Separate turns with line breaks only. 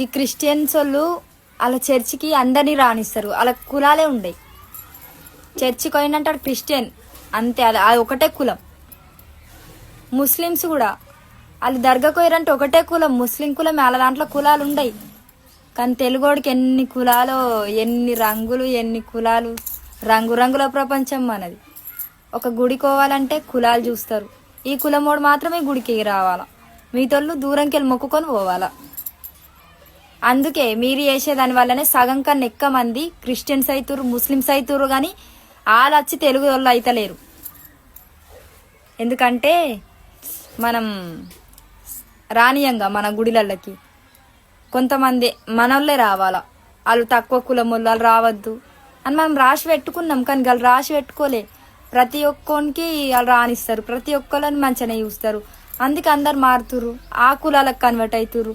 ఈ క్రిస్టియన్స్ వాళ్ళు వాళ్ళ చర్చికి అందరినీ రానిస్తారు, వాళ్ళ కులాలే ఉండయి. చర్చికి పోయినంటే క్రిస్టియన్ అంతే, అది ఒకటే కులం. ముస్లిమ్స్ కూడా వాళ్ళు దర్గాకు పోయారంటే ఒకటే కులం, ముస్లిం కులం. వాళ్ళ దాంట్లో కులాలు ఉండయి. కానీ తెలుగోడికి ఎన్ని కులాలు, ఎన్ని రంగులు, ఎన్ని కులాలు, రంగురంగుల ప్రపంచం మనది. ఒక గుడికి పోవాలంటే కులాలు చూస్తారు. ఈ కులమోడు మాత్రమే గుడికి రావాలా, మీతోళ్ళు దూరంకి వెళ్ళి మొక్కుకొని పోవాలా. అందుకే మీరు చేసేదాని వల్లనే సగం కన్నా ఎక్కువ మంది క్రిస్టియన్స్ అవుతురు, ముస్లిమ్స్ అవుతురు, కానీ వాళ్ళు వచ్చి తెలుగు వాళ్ళు అయితలేరు. ఎందుకంటే మనం రానియంగా మన గుడిలకి కొంతమంది మనోళ్ళే రావాలా, వాళ్ళు తక్కువ కులం వాళ్ళు రావద్దు అని మనం రాసి పెట్టుకున్నాం. కానీ వాళ్ళు రాసి పెట్టుకోలే. ప్రతి ఒక్కరికి వాళ్ళు రానిస్తారు, ప్రతి ఒక్కళ్ళని మంచిగానే చూస్తారు. అందుకే అందరు మారుతురు, ఆ కులాలకు కన్వర్ట్ అవుతురు.